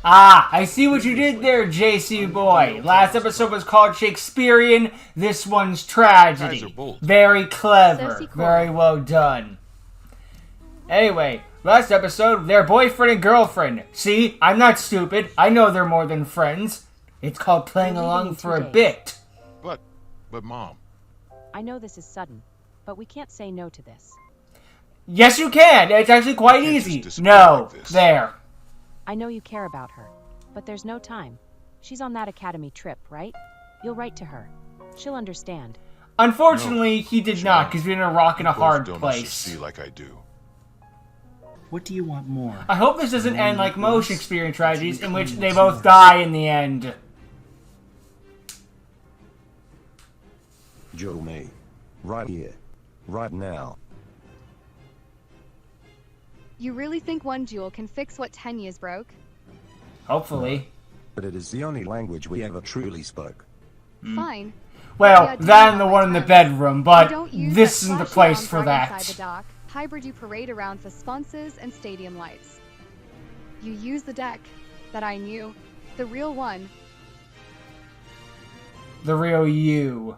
Ah, I see what you did there, JC boy. Last episode was called Shakespearean. This one's tragedy. Very clever. Very well done. Anyway, last episode, they're boyfriend and girlfriend. See, I'm not stupid. I know they're more than friends. It's called playing along for a bit. But Mom. I know this is sudden, but we can't say no to this. Yes, you can. It's actually quite easy. No, there. I know you care about her, but there's no time. She's on that academy trip, right? You'll write to her. She'll understand. Unfortunately, he did not, because we're in a rock and a hard Don't place. see like I do. What do you want more? I hope this doesn't end like most Shakespearean tragedies, in which they both die in the end. Duel me. Right here. Right now. You really think one duel can fix what 10 years broke? Hopefully. But it is the only language we ever truly spoke. Fine. Well, that and the one in the bedroom, but this isn't the place for that. The dock, hybrid you parade around for sponsors and stadium lights. You use the deck that I knew. The real one. The real you.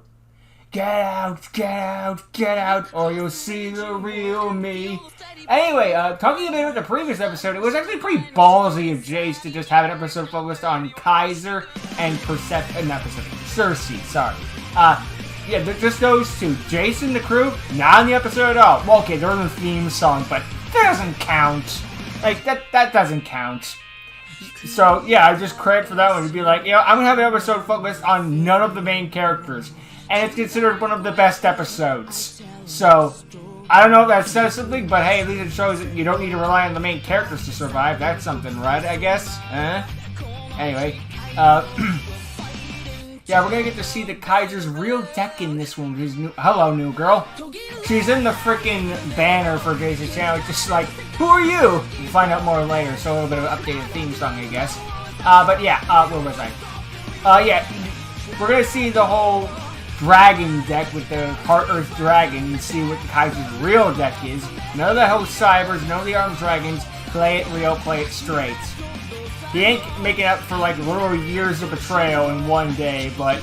Get out, get out, get out, or you'll see the real me. Anyway, talking a bit about the previous episode, it was actually pretty ballsy of Jace to just have an episode focused on Kaiser and Cersei, sorry. Yeah, just those two. Jace and the crew, not in the episode at all. Well, okay, they're in the theme song, but that doesn't count. Like, that doesn't count. So, yeah, I just credit for that one to be like, you know, I'm gonna have an episode focused on none of the main characters. And it's considered one of the best episodes. So, I don't know if that says something, but hey, at least it shows that you don't need to rely on the main characters to survive. That's something, right, I guess? Anyway, yeah, we're gonna get to see the Kaiser's real deck in this one. Hello, new girl. She's in the freaking banner for Jason's channel. It's just like, who are you? We'll find out more later, so a little bit of an updated theme song, I guess. But yeah, where was I? Yeah, we're gonna see the whole dragon deck with the Heart Earth Dragon and see what the Kaiser's real deck is. None of the host cybers, none of the armed dragons. Play it real, play it straight. He ain't making up for like literal years of betrayal in one day, but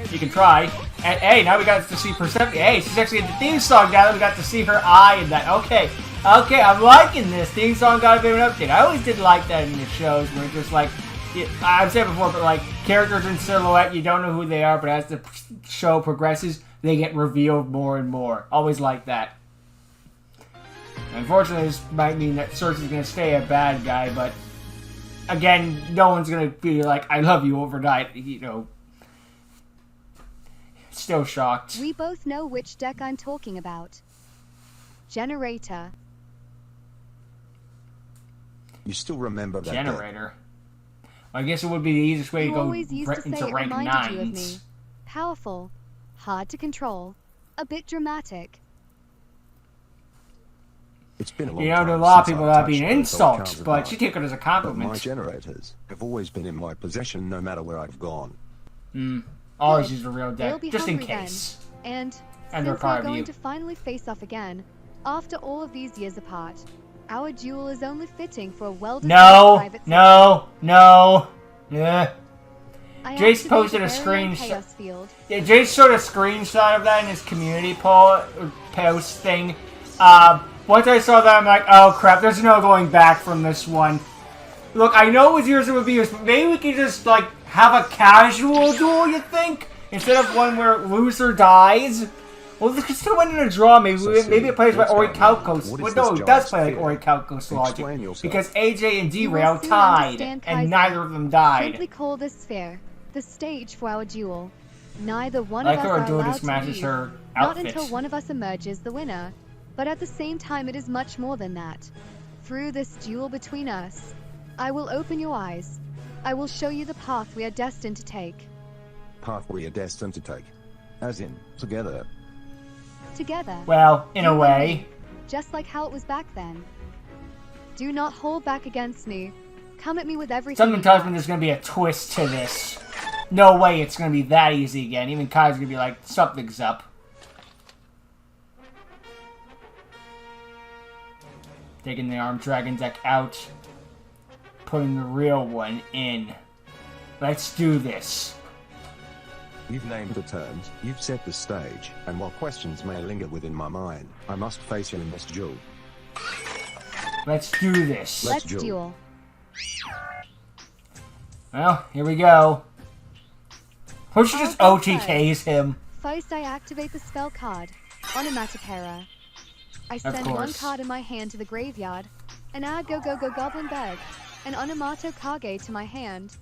you can try. And hey, now we got to see Persephone. Hey, she's actually in the theme song now that we got to see her eye in that. Okay, I'm liking this. Theme song got a bit of an update. I always did like that in the shows where it's just like, I've said before, but like characters in silhouette, you don't know who they are, but as the show progresses, they get revealed more and more. Always like that. Unfortunately, this might mean that Cersei's gonna stay a bad guy, but again, no one's gonna be like, "I love you" overnight. You know, still shocked. We both know which deck I'm talking about. Generator. You still remember that Generator. I guess it would be the easiest way to go into rank 9s. You of me. Powerful, hard to control, a bit dramatic. It's been a long you know, time there are a lot of since people I've that being touched an insults, old but she take it as a But compliment. my generators have always been in my possession no matter where I've gone. Always use a real They'll deck, be just in hungry case. Then. And they're Since part we're of going you. to finally face off again, after all of these years apart, our duel is only fitting for a well-deserved private No. Yeah. I Jace activate posted a the very own screenshot. chaos field. Yeah, Jace showed a screenshot of that in his community post thing. Once I saw that, I'm like, oh crap, there's no going back from this one. Look, I know it was years of abuse, but maybe we could just, like, have a casual duel, you think? Instead of one where loser dies? Well, this could still win in a draw, maybe. Maybe it plays by Orichalcos. Well, no, it does play like Orichalcos logic. Because AJ and D-Rail tied, and neither of them died. Simply call this sphere the stage for our duel. Neither one Like of us her are duel allowed just to matches leave, her not outfit. until one of us emerges the winner. But at the same time, it is much more than that. Through this duel between us, I will open your eyes. I will show you the path we are destined to take. Path we are destined to take. As in, together. Together. Well, in a You way. and me, just like how it was back then. Do not hold back against me. Come at me with everything. Something tells me there's going to be a twist to this. No way it's going to be that easy again. Even Kai's going to be like, something's up. Taking the Armed Dragon deck out. putting the real one in. Let's do this. You've named the terms, you've set the stage, and while questions may linger within my mind, I must face you in this duel. Let's do this. Let's duel. Well, here we go. Who should just OTKs him? First, I activate the spell card, Onomatopera. I send one card in my hand to the graveyard, and add Go Goblin Bag and Onomatopera to my hand.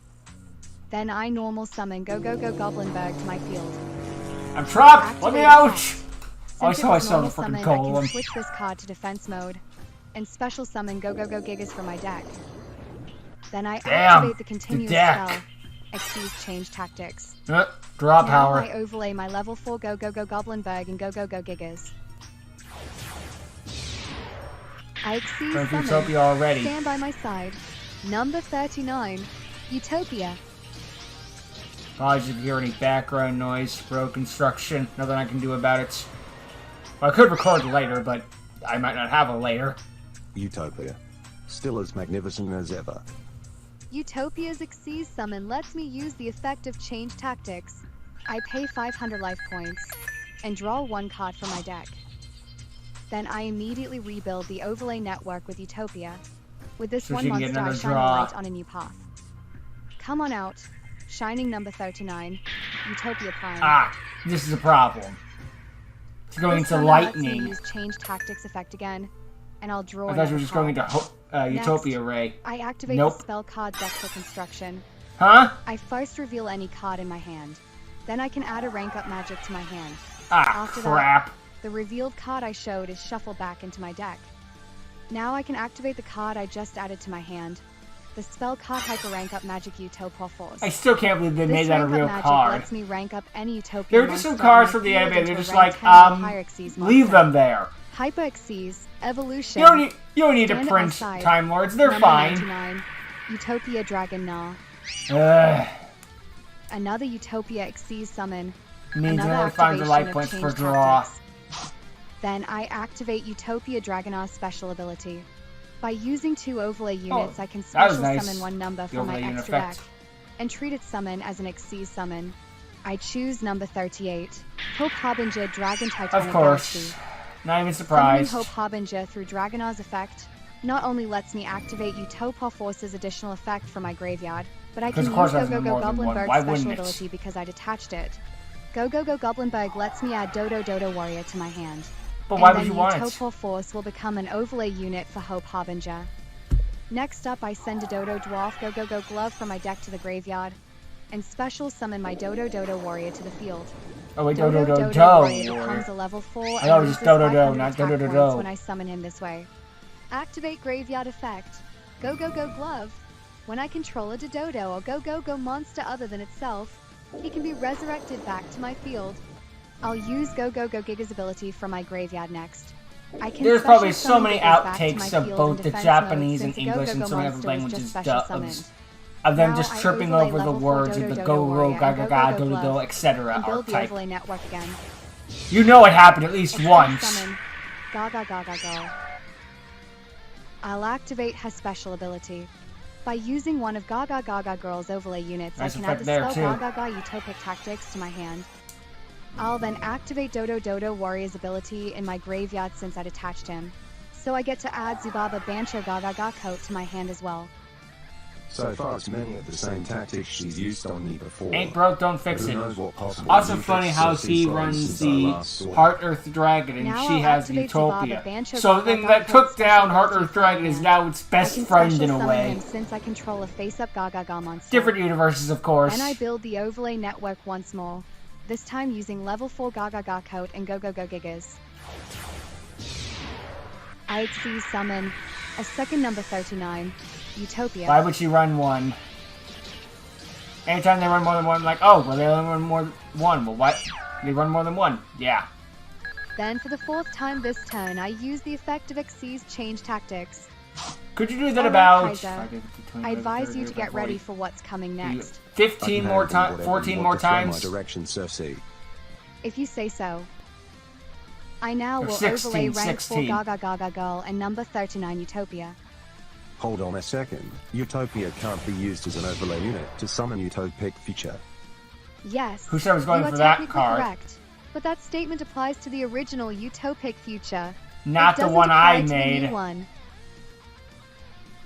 Then I normal summon Go Goblin Bag to my field. I'm trapped! Let me out! Oh, I Since saw I it was saw the normal fucking summon, I can golem. switch this card to defense mode, and special summon Go Gigas from my deck. Then I activate the continuous spell, Xyz Change Tactics. Draw now power. I overlay my level 4 Go Goblin Bag and Go Gigas. I Xyz summon, Utopia already. stand by my side. Number 39, Utopia. Apologies if you hear any background noise, road construction, nothing I can do about it. Well, I could record later, but I might not have a later. Utopia. Still as magnificent as ever. Utopia's Xyz summon lets me use the effect of Change Tactics. I pay 500 life points, and draw one card from my deck. Then I immediately rebuild the overlay network with Utopia. With this So one she can get monster, I another shine a draw. light on a new path. Come on out, shining number 39, Utopia Prime. Ah, this is a problem. It's going This into one lets me lightning. use Change Tactics effect again, and I'll draw I thought you were another just going card. into Utopia Ray. I activate Nope. the spell card deck for construction. Huh? I first reveal any card in my hand. Then I can add a rank up magic to my hand. Ah, After crap. The revealed card I showed is shuffled back into my deck. Now I can activate the card I just added to my hand. The spell card Hyper Rank Up Magic Utopia Force. I still can't believe they This made that a rank up real magic card. lets me rank up any Utopia There were just some monster cards on from the my field anime. into They're a just rank like, 10 or higher Xyz leave monster. them there. Hyper Xyz Evolution. You don't need to Stand at print my side. Time Lords. They're Number fine. 99, Utopia Dragon Gnaw. Ugh. Another Utopia Xyz summon. Means Another another 500 activation life of points per Change draw. Tactics. Then I activate Utopia Dragonaw's special ability. By using 2 overlay units, I can that was special nice. summon one number The from my overlay unit extra effect. deck, and treat its summon as an Xyz summon. I choose number 38, Hope Harbinger Dragon Titanic Of course. Galaxy. Not even Summoning surprised. Hope Harbinger through Dragonaw's effect not only lets me activate Utopia Force's additional effect from my graveyard, but I can Because use of course Go there's Go more Go than one. Goblinberg's Why special wouldn't it? ability because I detached it. Go Goblinberg lets me add Dodo Warrior to my hand. But why and would then you want it? Utopia Force will become an overlay unit for Hope Harbinger. Next up, I send a Dodo Dwarf Go Glove from my deck to the graveyard, and special summon my Dodo Warrior to the field. Oh wait, Dodo do. Warrior becomes a level 4 I and thought it was loses just do, 500 not attack do. points when I summon him this way. Activate Graveyard Effect. Go Glove. When I control a Dodo or Go monster other than itself, he can be resurrected back to my field. I'll use Go Giga's ability from my graveyard next. I can There's special probably so summon many Gigas back to outtakes my of field both in the defense Japanese mode and since a English and Go so many other monster was just languages special summoned. of them Now just I tripping overlay over the level 4 words of the Dodo Go Warrior and Gaga Go Dodo, etc. and build the archetype. overlay network again. You know it happened at least Extra once. Summon. Go. I'll activate her special ability. By using one of Gaga Girl's overlay units, Nice I can add effect the there, spell too. Gaga Utopic Tactics to my hand. I'll then activate Dodo Warrior's ability in my graveyard since I'd attached him. So I get to add Zubaba Bancho Gaga coat to my hand as well. So far it's many of the same tactics she's used on me before. Ain't broke, don't fix Who it. knows what possible Also new funny tricks how Cersei's he learned runs since I the last saw her. Heart Earth Dragon and Now she I'll has activate Utopia. Zubaba Bancho So Gaga then that Coat took down special Heart ability Earth from my Dragon is hand. now its I best can friend special in a summon way. him since I control a face-up Gaga monster. Different universes, of course. Then I build the overlay network once more, this time using level 4 Gaga coat and Go Gigas. I summon a second number 39, Utopia. Why would she run one? Anytime they run more than one, I'm like, oh, well, they only run more than one. Well, what? They run more than one. Yeah. Then for the 4th time this turn, I use the effect of Xyz Change Tactics. Could you do that Alright, about... Kaiser. I advise you to get ready for what's coming next. 15 more times, 14 more times. My direction, Cersei. If you say so. I now Or will 16, overlay rank 4 16. Gaga Girl and number 39 Utopia. Hold on a second. Utopia can't be used as an overlay unit to summon Utopic Future. Yes. Who said I was going you for are that technically card? correct, but that statement applies to the original Utopic Future. Not It the doesn't one apply I to the new made. one.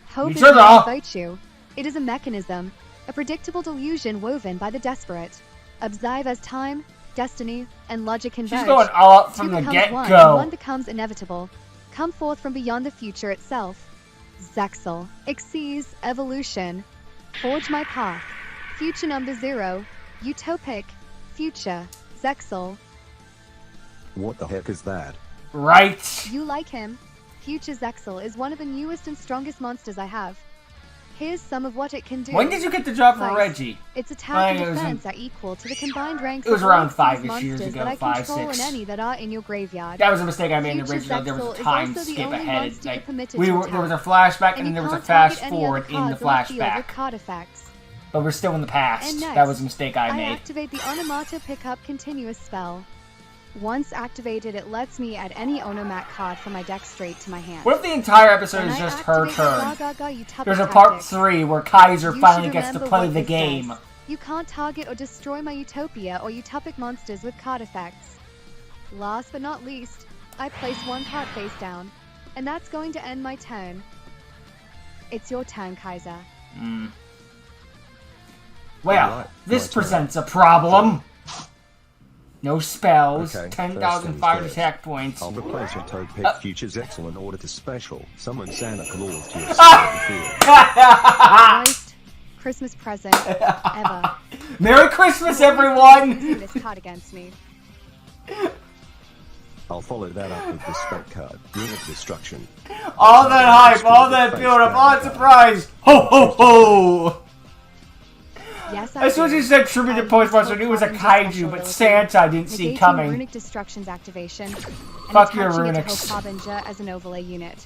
Hope is Neutral. not a virtue. It is a mechanism, a predictable delusion woven by the desperate. Observe as time, destiny, and logic converge. She's going all up from Two the becomes one, and get-go. one becomes inevitable. Come forth from beyond the future itself. Zexal exceeds evolution. Forge my path. Future number 0. Utopic. Future. Zexal. What the heck is that? Right. You like him. Future Zexal is one of the newest and strongest monsters I have. Here's some of what it can do. When did you get the job for Fight. Reggie? Its attack and it was defense are equal to the combined ranks it was of around all of 5-ish these years monsters ago, that I 5, control 6. and any that are in your graveyard. That was a mistake I made in the Future original. There was Zexal a is time also the skip only ahead. monster Like, permitted to there was a flashback and then you there was a can't fast target any other forward in the cards on field with flashback. card effects. But we're still in the past. And next, That was a mistake I I made. activate the Onomato Pickup Continuous spell. Once activated, it lets me add any Onomat card from my deck straight to my hand. What if the entire episode When is I just her activate the turn? Gaga Utopic There's a part tactic, 3 where Kaiser you finally should gets to remember play what the this game. says. You can't target or destroy my Utopia or Utopic monsters with card effects. Last but not least, I place one card face down, and that's going to end my turn. It's your turn, Kaiser. Well, Alright, this my turn. presents a problem. No spells, Okay, 10,005 first things attack points. I'll replace Utopic Future's Zexal in order to special summon Santa Claus to your side of the field. Worst Christmas present ever. Merry Christmas, everyone! Using this card against me. I'll follow that up with the spell card, Unit Destruction. All that hype, all that build-up, all that surprise! Ho ho ho! Yes, As soon as he said tribute to Post Monster, I knew it was a kaiju, but Santa I didn't see Negating coming. Runic Destruction's activation. And Fuck your attaching it to Runics. Hope Harbinger as an overlay unit.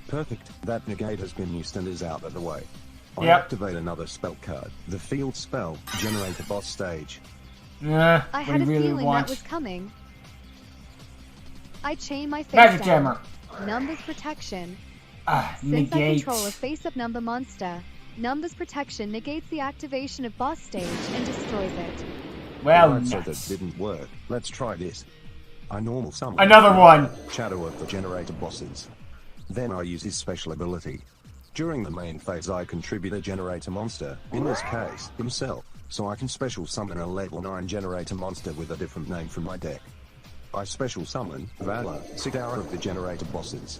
Perfect. That negate has been used and is out of the way. I Yep. activate another spell card. The field spell, Generate a Boss Stage. Nah, I we had a really feeling want. that was coming. I chain my face Magic down. Hammer. Numbers protection. Ah, Since I negate. control a face-up number monster, Numbers protection negates the activation of boss stage and destroys it. Well, Alright, so that nuts. didn't work. Let's try this. I normal summon Another one. Shadow of the Generator bosses. Then I use his special ability. During the main phase I contribute a generator monster, in this case, himself, so I can special summon a level 9 generator monster with a different name from my deck. I special summon Valor, Cigara of the Generator bosses.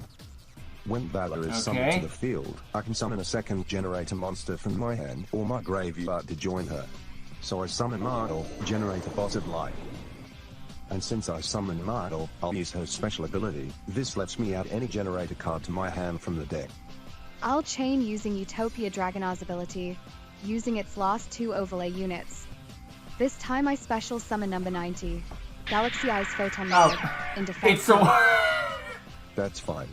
When Valor is summoned Okay. to the field, I can summon a second generator monster from my hand or my graveyard to join her. So I summon Mardal, Generator Boss of Light. And since I summon Mardal, I'll use her special ability. This lets me add any generator card to my hand from the deck. I'll chain using Utopia Dragonar's ability, using its last 2 overlay units. This time I special summon number 90, Galaxy Eyes Photon Mode, in defense. It's the That's fine.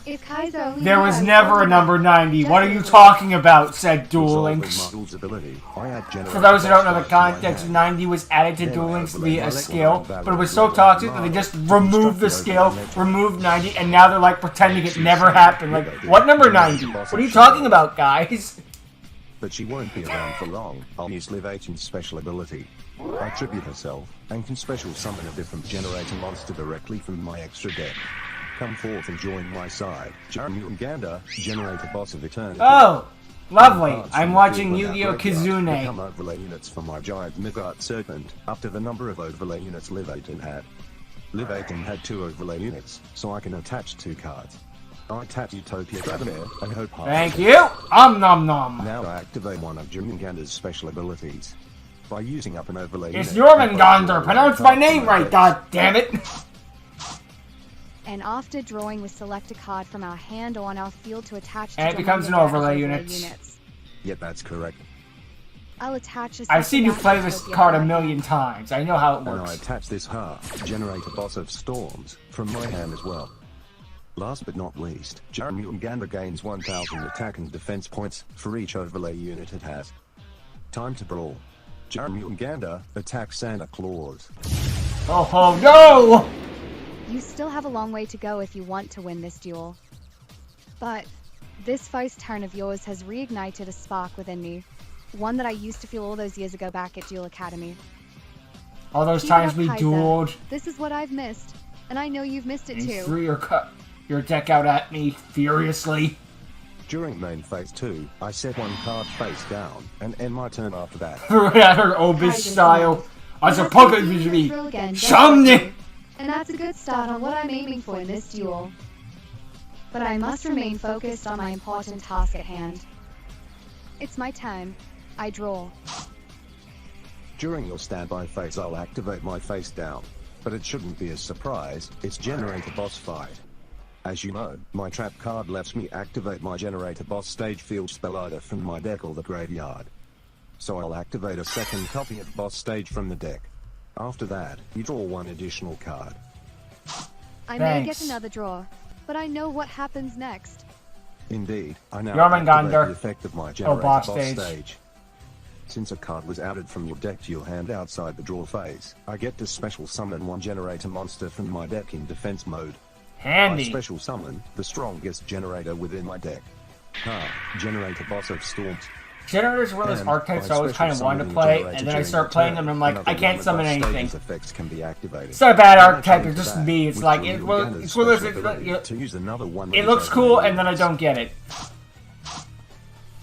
If Kaiser only There was has never a one number 90. What are you Just- talking about, said Duel Resolving Links? Mardal's ability, I add generator For those who don't know the boss cards to my context, hand. 90 was added to Then Duel I Links to overlay be my a level skill, 9 but it was Valor so with toxic that Mardal they just to removed the construct skill, overlay legend. removed 90, and now they're like pretending it never happened. Like, what number 90? What are you talking about, guys? But she won't be around for long. I'll use Liv 18's special ability. I tribute herself, and can special summon a different generator monster directly from my extra deck. Come forth and join my side. Jarmuganda, Generator Boss of Eternity. Oh, lovely. Cards I'm from watching the field Yu-Gi-Oh! when that graveyard Kizune. Become overlay units for my giant Midgard Serpent, up to the number of overlay units Liv 18 had. Liv 18 had 2 overlay units, so I can attach 2 cards. I tap Utopia Dragonair and Hope Harbinger. Thank you. Nom nom. Now I activate one of Jormungandr's special abilities. By using up an overlay It's unit, Jormungandr. Pronounce my name right, god damn it. And after drawing, we select a card from our hand or on our field to attach to And it becomes an Jormungandr as overlay unit. units. Yep, that's correct. I'll attach a I've seen you second play this Utopia card a card. million times. I know how it And I works. attach this half, Generator Boss of Storms, from my hand as well. Last but not least, Jarmugandr gains 1000 attack and defense points for each overlay unit it has. Time to brawl. Jarmugandr, attack Santa Claus. Oh, oh, no! You still have a long way to go if you want to win this duel. But This feist turn of yours has reignited a spark within me. One that I used to feel all those years ago back at Duel Academy. All those Keep it times up, we Kaiser. dueled. This is what I've missed, and I know you've missed it And you too. threw your deck out at me furiously. During main phase 2, I set one card face down, and end my turn after that. Threw it at her Obis Kaiser, style. As a Let's pocket continue with this me. drill again, Shamne! definitely. And that's a good start on what I'm aiming for in this duel. But I must remain focused on my important task at hand. It's my turn. I draw. During your standby phase, I'll activate my face down. But it shouldn't be a surprise, it's Generator Boss Fight. As you know, my trap card lets me activate my Generator Boss stage field spell either from my deck or the graveyard. So I'll activate a second copy of Boss Stage from the deck. After that, you draw one additional card. I may Thanks. get another draw, but I know what happens next. Indeed, I now Jormungandr. activate the effect of my Generator Boss Boss Stage. Stage. Since a card was added from your deck to your hand outside the draw phase, I get to special summon one generator monster from my deck in defense mode. I Handy. special summon the strongest generator within my deck. Generator Boss of Storms. Generators are one of those And archetypes by I always special kind of wanted to summoning play, generator and then I during start your playing turn, them and I'm like, another I can't one of summon Boss Stage's anything. effects can be activated. It's not a bad In archetype, addition it's to just that, me. It's with like, Reunited it's one of those, special ability to use another one it of looks these cool, other and then I units. don't get it.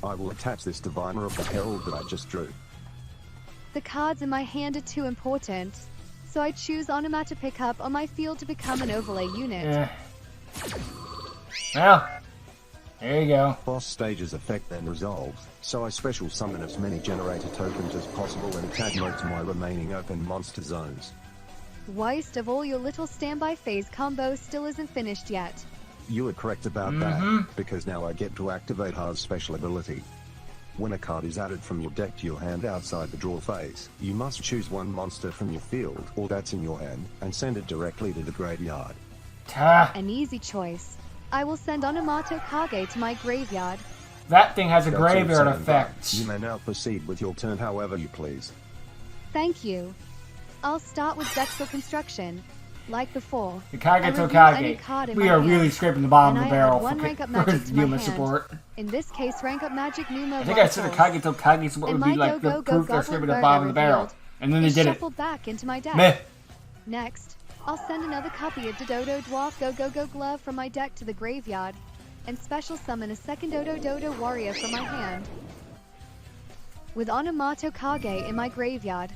I will attach this Diviner of the Herald that I just drew. The cards in my hand are too important, so I choose Onomata Pickup on my field to become an overlay unit. Eh. Well, there you go. Boss Stage's effect then resolves, so I special summon as many generator tokens as possible and attack mode to my remaining open monster zones. Waste of all your little standby phase combo still isn't finished yet. You are correct about that, because now I get to activate Ha's special ability. When a card is added from your deck to your hand outside the draw phase, you must choose one monster from your field, or that's in your hand, and send it directly to the graveyard. An easy choice. I will send Onomato Kage to my graveyard. That thing has a That's all graveyard said and done. effect. You may now proceed with your turn however you please. Thank you. I'll start with Dexel Construction. Like before, The I Kage review Tokage. any card in We my are hand, really scraping the bottom and of the I barrel add one for rank up magic to my Yuma hand. support. In this case, rank up Magic Numa I think I said the Kage Tokage is what And would be my like the go-go-go proof they're goblet scraping the burger bottom of the barrel. revealed And then they is did it. shuffled back into my deck. Meh. Next, I'll send another copy of Dodo Dwarf Go Glove from my deck to the graveyard, and special summon a second Dodo Warrior from my hand. With Onomato Kage in my graveyard,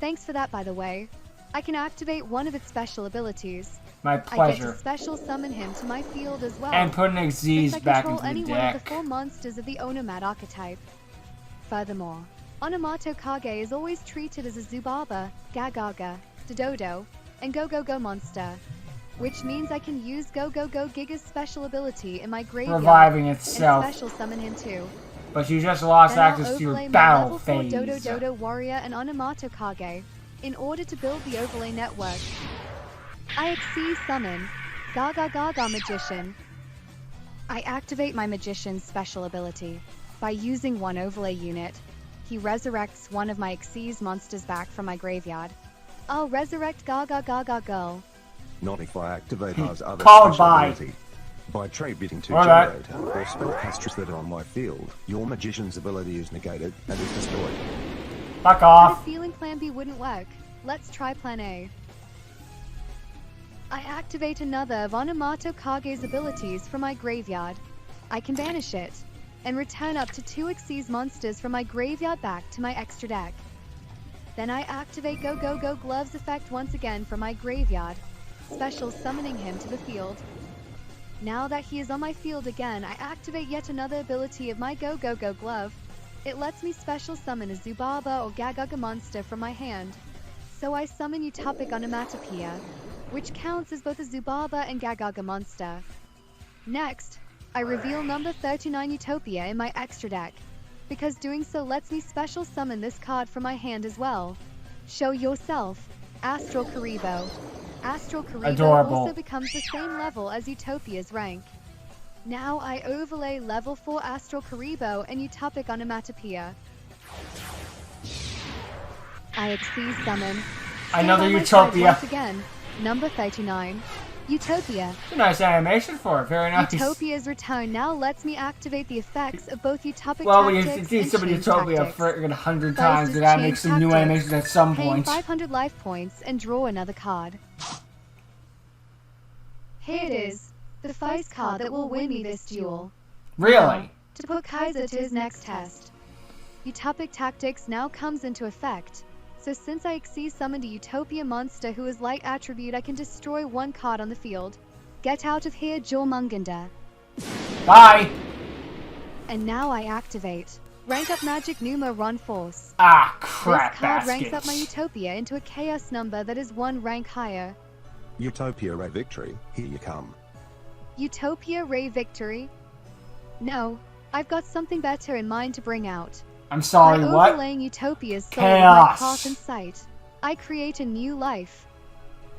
thanks for that by the way, I can activate one of its special abilities. My I get to pleasure. special summon him to my field as well. And put an Since I Xyz back control into any the one of the deck. 4 monsters of the Onomat archetype. Furthermore, Onomato Kage is always treated as a Zubaba, Gagaga, Dododo, and Go monster, which means I can use Go Giga's special ability in my graveyard Reviving and itself. special summon him too. But you just lost Then I'll access to your overlay my battle level 4 phase. Dodo Warrior and Onomato Kage in order to build the overlay network. I Xyz summon Gaga Magician. I activate my Magician's special ability. By using one overlay unit, he resurrects one of my Xyz monsters back from my graveyard. I'll resurrect Gaga Girl. Not if I activate Ha's other Called special by. ability. By tradebidding to Alright. generator or spellcasters that are on my field, your magician's ability is negated and is destroyed. Fuck I had a off. feeling plan B wouldn't work. Let's try plan A. I activate another of Onomato Kage's abilities from my graveyard. I can banish it, and return up to 2 Xyz monsters from my graveyard back to my extra deck. Then I activate Go Gloves effect once again from my graveyard, special summoning him to the field. Now that he is on my field again, I activate yet another ability of my Go Glove. It lets me special summon a Zubaba or Gagaga monster from my hand. So I summon Utopic Onomatopoeia, which counts as both a Zubaba and Gagaga monster. Next, I reveal number 39 Utopia in my extra deck, because doing so lets me special summon this card from my hand as well. Show yourself, Astral Karibo. Astral Karibo Adorable. also becomes the same level as Utopia's rank. Now I overlay level 4 Astral Karibo and Utopic Onomatopoeia. I Xyz summon Another Stand by my side Utopia. once again, number 39. Utopia. It's a nice animation for it. Very nice. Utopia's return now lets me activate the effects of both utopic Well, we tactics can see and some of chain Utopia tactics. 100 First times. is They gotta chain make some new tactics. animations at some Paying point. 500 life points and draw another card. Here it is, the face card that will win me this duel. Really? Now, to put Kaiser to his next test. Utopic tactics now comes into effect. So since I summoned a Utopia monster who is light attribute, I can destroy one card on the field. Get out of here, Jormungandr. Bye. And now I activate. Rank up Magic Numa Run Force. Ah, crap This card ranks up my baskets. Utopia into a chaos number that is one rank higher. Utopia Ray Victory, here you come. Utopia Ray Victory? No, I've got something better in mind to bring out. I'm sorry, By what? overlaying Utopia's soul with my Chaos. path and sight, I create a new life.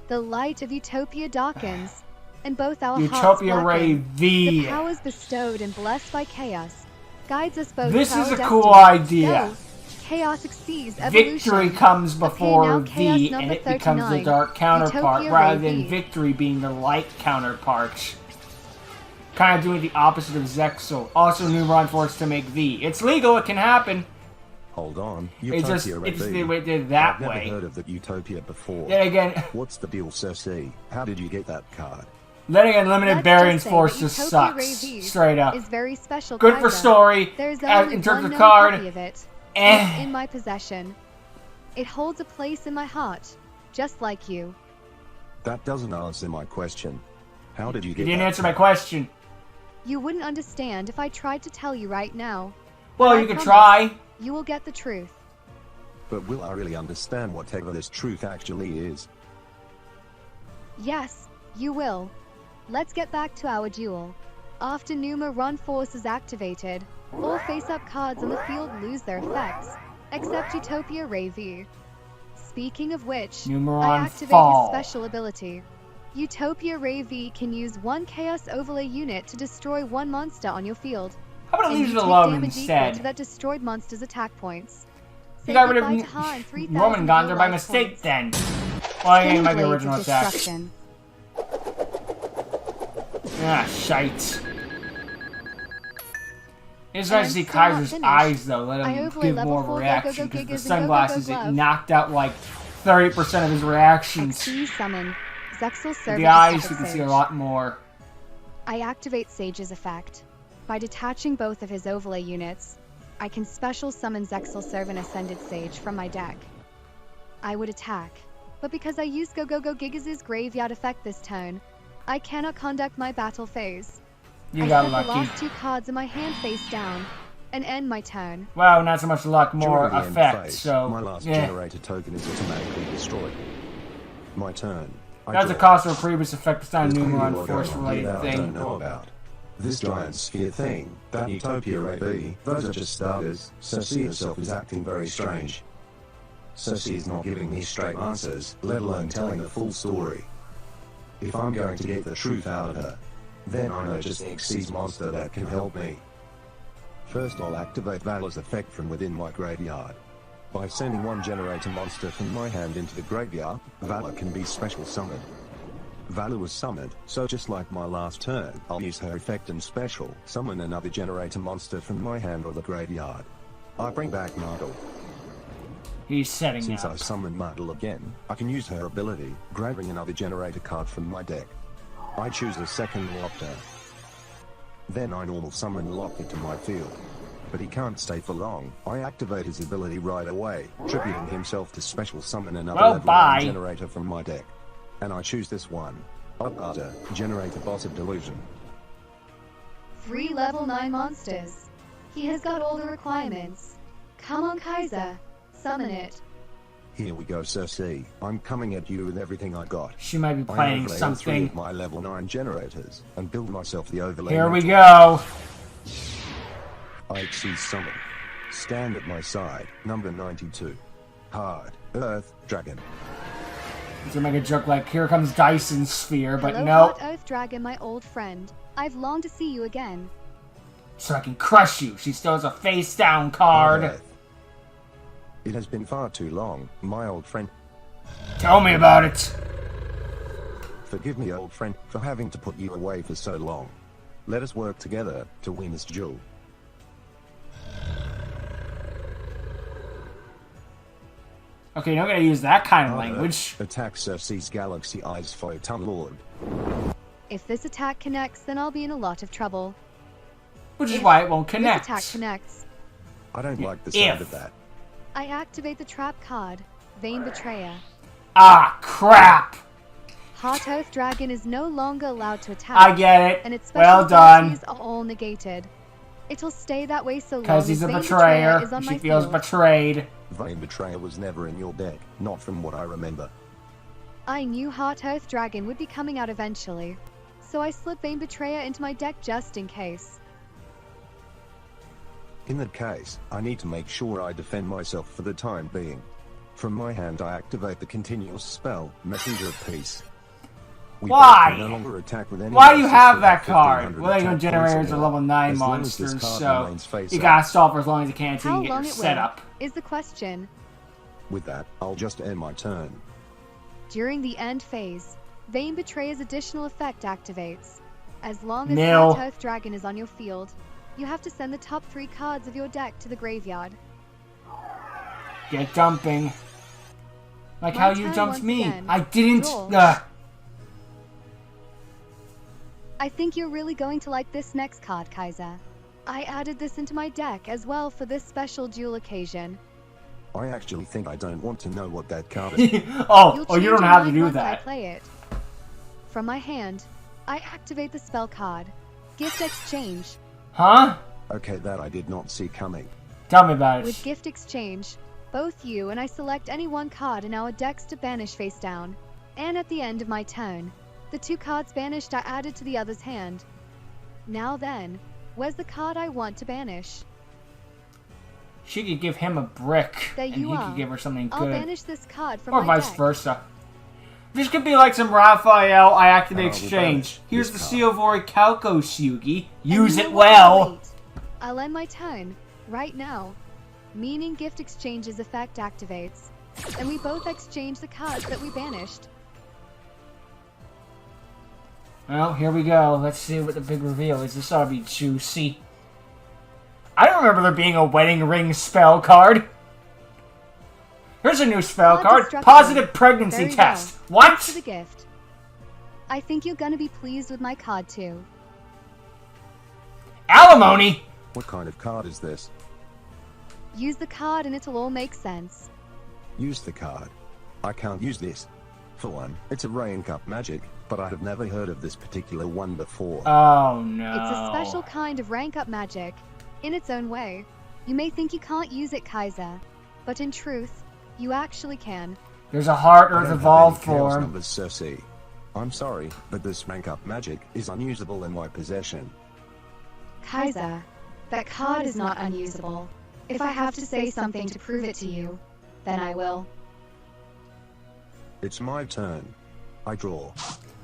The light of Utopia darkens, and both our hearts Utopia Ray blacken. V. The powers bestowed and blessed by chaos guides us both This to is our a destiny. cool idea. Go. Chaos exceeds evolution. Victory comes before now, Chaos V, number and it becomes the 39, dark counterpart, Utopia rather Ray than V. Victory being the light counterpart. Kind of doing the opposite of Zexal. Also, new run force to make V. It's legal, it can happen. Hold on, It's just, Utopia Ray it's V. the way they did it that I've never way. heard of the Utopia before. Then again, What's the deal, Cersei? How did you get that card? letting unlimited Let's variance just say force that just Utopia Ray sucks. V Straight up. is very special. Good for Kaiser. story. There's As, only in terms one of known card, copy of it. eh. It's in my possession. It holds a place in my heart, just like you. That doesn't answer my question. How did you You get didn't that answer my card? question. You wouldn't understand if I tried to tell you right now. Well, But I you could promise try. You will get the truth. But will I really understand whatever this truth actually is? Yes, you will. Let's get back to our duel. After Numa Run Force is activated, all face-up cards on the field lose their effects, except Utopia Ray V. Speaking of which, I Numeron activate Fall. his special ability. Utopia Ray V can use one Chaos Overlay unit to destroy one monster on your field. How about I And leave you it take alone damage equal instead? to that destroyed monster's attack points. You Say got rid goodbye of to Han, and 3,000 Normangandr by life mistake points. then. Well, I Twin gave my Blades of original attack. Destruction. Ah, shite. It's And nice to see I'm still not Kaiser's finished. eyes, though. Let I him overlay give level more of a 4 reaction, Go-Go-Go because the Gigas and sunglasses, Go-Go-Go it Glove. knocked out like 30% of his reactions. XC summon. Zexal Servant The eyes, Sage. you can see a lot more. I activate Sage's effect. By detaching both of his overlay units, I can special summon Zexal Servant Ascended Sage from my deck. I would attack, but because I used Go-Go-Go Gigas' graveyard effect this turn, I cannot conduct my battle phase. You I got set the lucky. last two cards in my hand face down, and end my turn. Well, not so much luck, more During the end effect, phase, so... my last yeah. generator token is automatically destroyed. My turn. I That's a draw. cost of a previous effect. It's not a There's clearly Numeron more going on Force-related here that I don't thing. know about. This giant sphere thing, that Utopia Ray V, those are just starters. Cersei herself is acting very strange. Cersei is not giving me straight answers, let alone telling the full story. If I'm going to get the truth out of her, then I know just the Xyz monster that can help me. First I'll activate Valor's effect from within my graveyard. By sending one generator monster from my hand into the graveyard, Valor can be special summoned. Valor was summoned, so just like my last turn, I'll use her effect and special summon another generator monster from my hand or the graveyard. I bring back Mardle. He's setting Since I up. summon Mardle again, I can use her ability, grabbing another generator card from my deck. I choose a second Lopter. Then I normal summon Lopter to my field. But he can't stay for long. I activate his ability right away, tributing himself to special summon another Well, level bye. 1 generator from my deck. And I choose this one. Upgarter, generator boss of delusion. 3 level 9 monsters. He has got all the requirements. Come on, Kaiser. Summon it. Here we go, Cersei. I'm coming at you with everything I got. She might be I playing overlay all 3 something. of my level 9 generators, and build myself the overlay. Here we mentor. go. I exceed summon. Stand at my side, number 92. Hard, Earth, Dragon. He's gonna make a joke like, here comes Dyson Sphere, but Hello, no. Hot Earth Dragon, my old friend. I've longed to see you again. So I can crush you. She still has a face down Hard card. Earth. It has been far too long, my old friend. Tell me about it. Forgive me, old friend, for having to put you away for so long. Let us work together to win this duel. Okay, you're not gonna use that kind of language. Attack Cersei's Galaxy Eyes Photon Lord. If this attack connects, then I'll be in a lot of trouble. Which is why it won't This connect. attack connects. I don't like the sound If. of that. I activate the trap card, Vain Betrayer. Ah, crap! Heart Oath Dragon is no longer allowed to attack. I get it. And its special Well done. abilities are all negated. It'll stay that way so long Because as he's a Vain betrayer. is on She my feels field. betrayed. Vain Betrayer was never in your deck, not from what I remember. I knew Heart Oath Dragon would be coming out eventually, so I slipped Vain Betrayer into my deck just in case. In that case, I need to make sure I defend myself for the time being. From my hand I activate the continuous spell, Messenger of Peace. We Why? both can no longer attack with any Why do you monsters have that that have card? 1500 Well, they go attack generators points or are more, level 9 as long as this monsters, card so remains face you up. gotta stall for as long as you can until How you get long your it will setup. is the question. With that, I'll just end my turn. During the end phase, Vain Betrayer's additional effect activates. As long as Nil. Heart Oath Dragon is on your field, you have to send the top 3 cards of your deck to the graveyard. Get dumping. Like My how you turn jumped once me. again. I didn't. Draw. I think you're really going to like this next card, Kaiser. I added this into my deck as well for this special duel occasion. I actually think I don't want to know what that card is. Oh, You'll oh, you change don't your have to mind do once I that. play it. From my hand, I activate the spell card, Gift Exchange. Huh? Okay, that I did not see coming. Tell me about With it. Gift Exchange, both you and I select any one card in our decks to banish face down. And at the end of my turn, the 2 cards banished are added to the other's hand. Now then, where's the card I want to banish? She could give him a brick, There and you he are. could give her something I'll good. banish this card from Or my vice deck. versa. This could be like some Raphael, I activate I'll exchange. banish Here's the this Seovori Calcos, Yugi. And Use you it know what? well. Wait. I'll end my turn, right now. Meaning Gift Exchange's effect activates. And we both exchange the cards that we banished. Well, here we go. Let's see what the big reveal is. This ought to be juicy. I don't remember there being a wedding ring spell card. Here's a new spell Card card. destruction. Positive pregnancy Very test. well. Thanks for What? the gift. I think you're gonna be pleased with my card too. Alimony? What kind of card is this? Use the card and it'll all make sense. Use the card. I can't use this. For one, it's a rain cup magic, but I have never heard of this particular one before. Oh no. It's a special kind of rank up magic, in its own way. You may think you can't use it, Kaiser, but in truth, you actually can. There's a heart I Earth don't have evolved any chaos form. numbers, Cersei. I'm sorry, but this rank up magic is unusable in my possession. Kaiser, that card is not unusable. If I have to say something to prove it to you, then I will. It's my turn. I draw.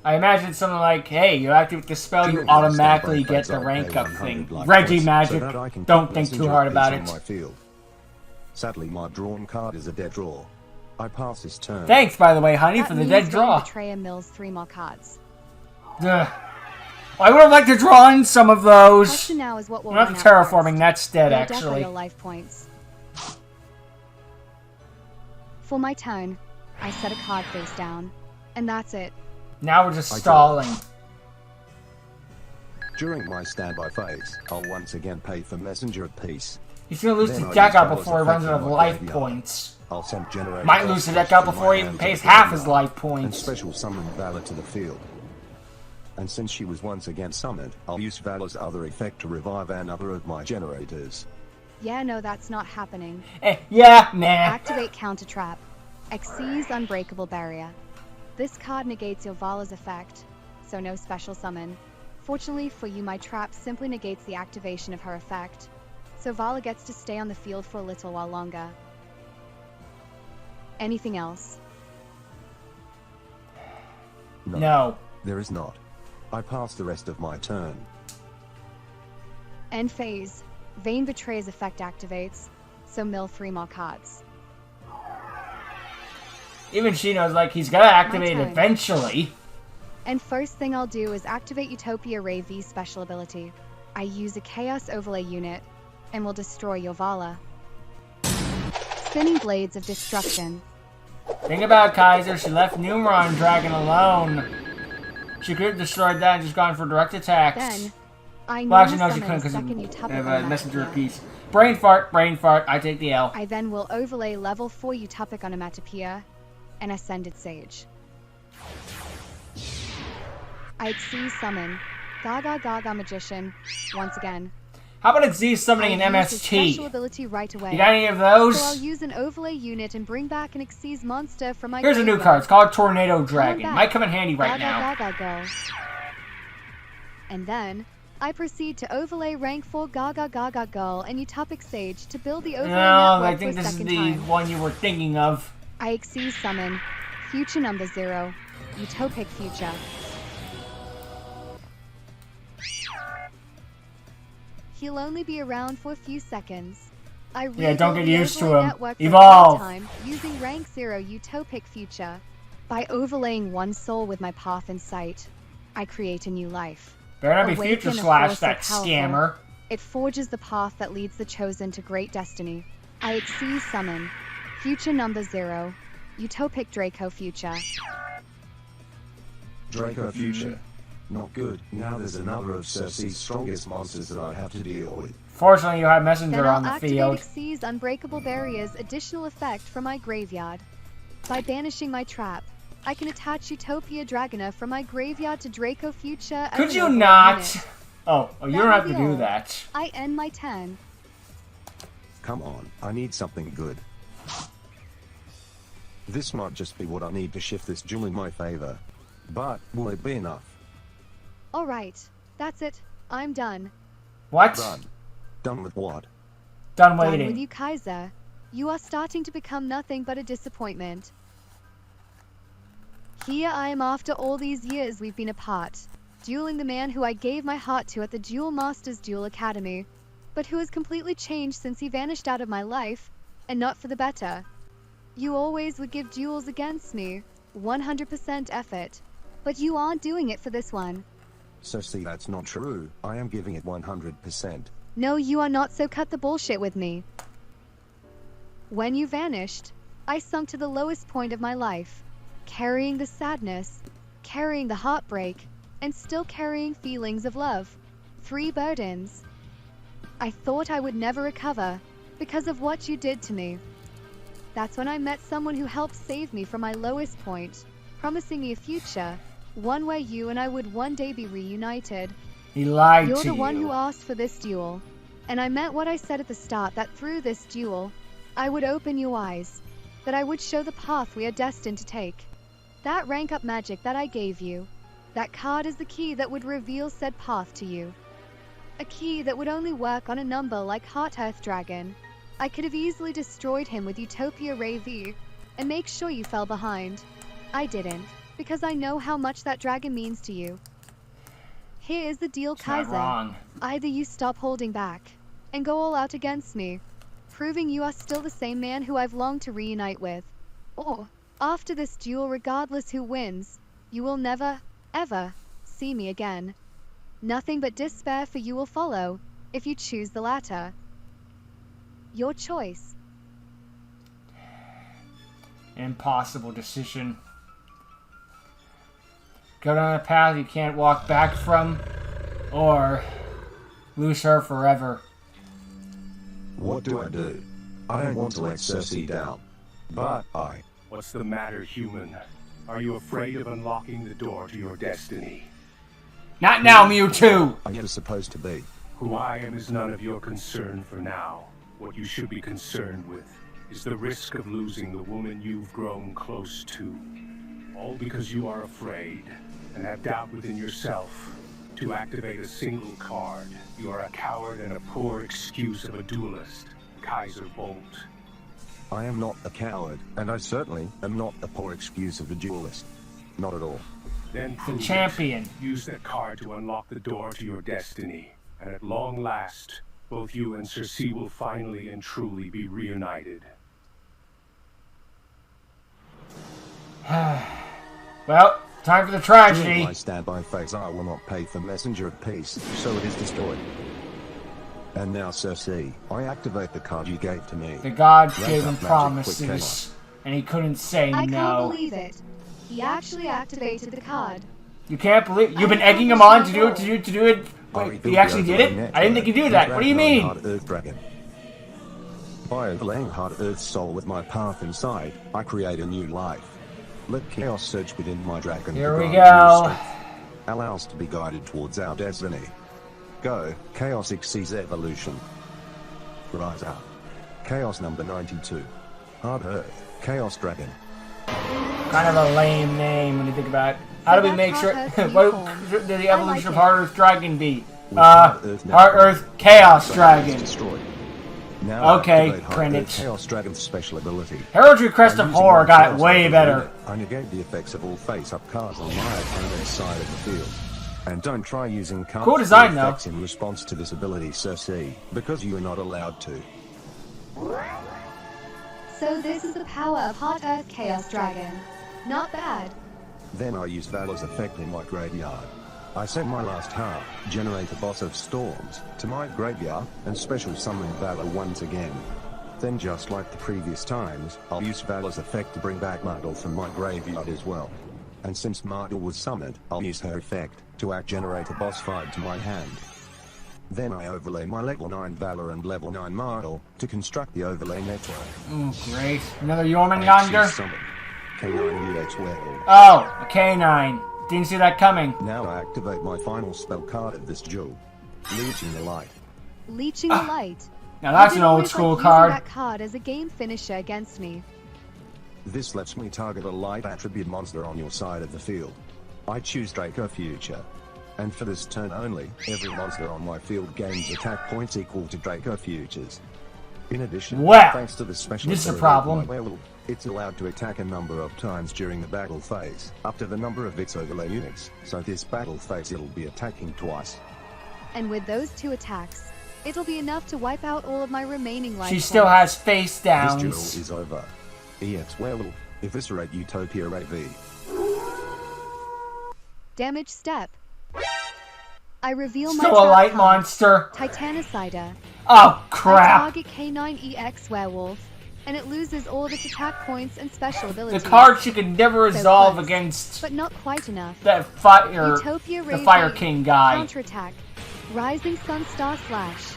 I imagine something like, hey, you activate the spell, you During automatically standby get phase, the I rank pay up 100 thing. life Reggie points magic. so that I can Don't keep think too Messenger hard of about Peace on my it. field. Sadly, my drawn card is a dead draw. I pass this turn. Thanks, by the way, honey, That for the means dead Vain draw. Betrayer mills 3 more cards. Ugh. I would have liked to draw in some of those. Question now is what will Not run the out terraforming, first. that's dead, Your deck or actually. your life points. For my turn, I set a card face down, and that's it. Now we're just I draw. stalling. During my standby phase, I'll once again pay for Messenger of Peace. He's gonna lose Then the I deck use out Valor's before he runs effect out of on my life graveyard. points. I'll send Generator Might lose the deck out before he even pays half his life points. And special summon Valor to the field. And since she was once again summoned, I'll use Valor's other effect to revive another of my generators. Yeah, no, that's not happening. Yeah, nah. Activate Counter Trap. Xyz's Unbreakable Barrier. This card negates your Vala's effect, so no special summon. Fortunately for you, my trap simply negates the activation of her effect, so Vala gets to stay on the field for a little while longer. Anything else? No. There is not. I pass the rest of my turn. End phase. Vain Betrayer's effect activates, so mill 3 more cards. Even she knows, like, he's gotta activate it turn. eventually. And first thing I'll do is activate Utopia Ray V's special ability. I use a Chaos Overlay unit, and will destroy your Vala. Spinning Blades of Destruction. Think about Kaiser. She left Numeron Dragon alone. She could have destroyed that and just gone for direct attacks. Then, I Well, actually, no, she summon couldn't a second because Utopia of a messenger Onomatopoeia. piece. Brain fart, brain fart. I take the L. I then will overlay level 4 Utopic Onomatopoeia and Ascended Sage. I'd see summon Gaga Gaga Magician once again. How about Z summoning an I use his special MST? ability right away. You got any of So I'll those? use an overlay unit and bring back an Xyz monster from my Here's a new graveyard. card. It's called Tornado Dragon. back. Might come in handy right Gaga now. Gaga Go. And then, I proceed to overlay rank 4 Gaga Gaga Girl and Utopic Sage to build the overlay No, network I think for a this is second the time. one you were thinking of. I Xyz summon Future Number 0, Utopic Future. He'll only be around for a few seconds. I Yeah, don't rebuild get the used to overlay him. network for Evolve. a third time using rank 0 Utopic Future. By overlaying one soul with my path in sight, I create a new life. Better not be Awaken Future a Slash, force so that powerful. scammer. It forges the path that leads the chosen to great destiny. I Xyz summon Future Number 0, Utopic Draco Future. Draco Future. Not good. Now there's another of Cersei's strongest monsters that I have to deal with. Fortunately, you have Then Messenger I'll on the activate field. Xyz Unbreakable Barrier's additional effect from my graveyard. By banishing my trap, I can attach Utopia Dragona from my graveyard to Draco Future. as Could an you overlay not? unit. Oh, you That don't have will to be do all. that. I end my turn. Come on, I need something good. This might just be what I need to shift this duel in my favor. But, will it be enough? Alright, that's it. I'm done. What? Done. Done with what? Done Done waiting. with you, Kaiser. You are starting to become nothing but a disappointment. Here I am after all these years we've been apart, dueling the man who I gave my heart to at the Duel Masters Duel Academy, but who has completely changed since he vanished out of my life, and not for the better. You always would give duels against me, 100% effort, but you aren't doing it for this one. Cersei, that's not true. I am giving it 100%. No, you are not, so cut the bullshit with me. When you vanished, I sunk to the lowest point of my life, carrying the sadness, carrying the heartbreak, and still carrying feelings of love. 3 burdens. I thought I would never recover because of what you did to me. That's when I met someone who helped save me from my lowest point, promising me a future, one where you and I would one day be reunited. He lied You're to the one you. who asked for this duel, and I meant what I said at the start, that through this duel, I would open your eyes, that I would show the path we are destined to take. That rank up magic that I gave you, that card is the key that would reveal said path to you. A key that would only work on a number like Heart Earth Dragon. I could have easily destroyed him with Utopia Ray V, and make sure you fell behind. I didn't, because I know how much that dragon means to you. Here is the deal, It's not Kaiser. wrong. Either you stop holding back, and go all out against me, proving you are still the same man who I've longed to reunite with. Or, after this duel, regardless who wins, you will never, ever, see me again. Nothing but despair for you will follow, if you choose the latter. Your choice. Impossible decision. Go down a path you can't walk back from, or lose her forever. What do I do? I don't want to let Cersei down. But I... What's the matter, human? Are you afraid of unlocking the door to your destiny? Not now, Mewtwo! I'm never supposed to be. Who I am is none of your concern for now. What you should be concerned with is the risk of losing the woman you've grown close to. All because you are afraid and have doubt within yourself. To activate a single card, you are a coward and a poor excuse of a duelist. Kaiser Bolt. I am not a coward, and I certainly am not a poor excuse of a duelist. Not at all. Then prove champion. it. Use that card to unlock the door to your destiny. And at long last, both you and Cersei will finally and truly be reunited. Well, Time for the During tragedy. my standby phase, I will not pay for Messenger of Peace, so it is destroyed. And now, Cersei, I activate the card you gave to me. The gods Rank gave up him magic, promises, quick chaos. and he couldn't say I can't no. believe it. He actually activated the card. You can't believe you've been egging him on to do it. I Wait, rebuilt he the actually did overlay it? I didn't think he'd do network that. and What do you dragged mean? Heart Earth Dragon. By overlaying Heart Earth's soul with my path inside, I create a new life. Let chaos surge within my dragon. Here to we grant go. new strength. Allow us to be guided towards our destiny. Go, Chaos exceeds evolution. Rise up. Chaos number 92. Heart Earth, Chaos Dragon. Kind of a lame name when you think about it. How do we make sure? That's What Heart should the I evolution like of it. Heart Earth Dragon be? With Heart Earth now, Heart Earth Chaos Dragon is Dragon. destroyed. Now Okay, activate Heart print Earth it. Chaos Dragon's special ability. Heraldry Crest By of using Horror my got it Chaos way Dragon better. unit, I negate the effects of all face-up cards on my opponent's side of the field. And don't try using cards Cool design, or though. effects in response to this ability, Cersei, because you are not allowed to. So this is the power of Heart Earth Chaos Dragon. Not bad. Then I use Valor's effect in my graveyard. I send my last heart, generate a boss of storms, to my graveyard, and special summon Valor once again. Then just like the previous times, I'll use Valor's effect to bring back Mardel from my graveyard as well. And since Mardel was summoned, I'll use her effect to generate a boss fight to my hand. Then I overlay my level 9 Valor and level 9 Mardel to construct the overlay network. Oh, great. Another I Jormungandr? choose summon K9 EX Werewolf. Oh, a K9. Didn't see that coming. Now I activate my final spell card of this duel, Leeching the Light. Leeching the Light. Now that's I an did old always school like using card. that card as a game finisher against me. This lets me target a light attribute monster on your side of the field. I choose Draco Future. And for this turn only, every monster on my field gains attack points equal to Draco Futures. In addition, Well, thanks to the special this is a ability of problem. my werewolf, it's allowed to attack a number of times during the battle phase, up to the number of its overlay units, so this battle phase it'll be attacking twice. And with those 2 attacks, it'll be enough to wipe out all of my remaining life She still points. has face This duel downs. is over. EX Werewolf, Eviscerate Utopia AV. Damage step. I reveal my Still a trap light card, monster. Titanicider. Oh, I crap. target K9EX Werewolf, and it loses all of its attack points and special The abilities. card she could never resolve close. against But not quite enough. that fire, Utopia the Ray Fire V. King guy. Counterattack. Rising Sun Star Slash.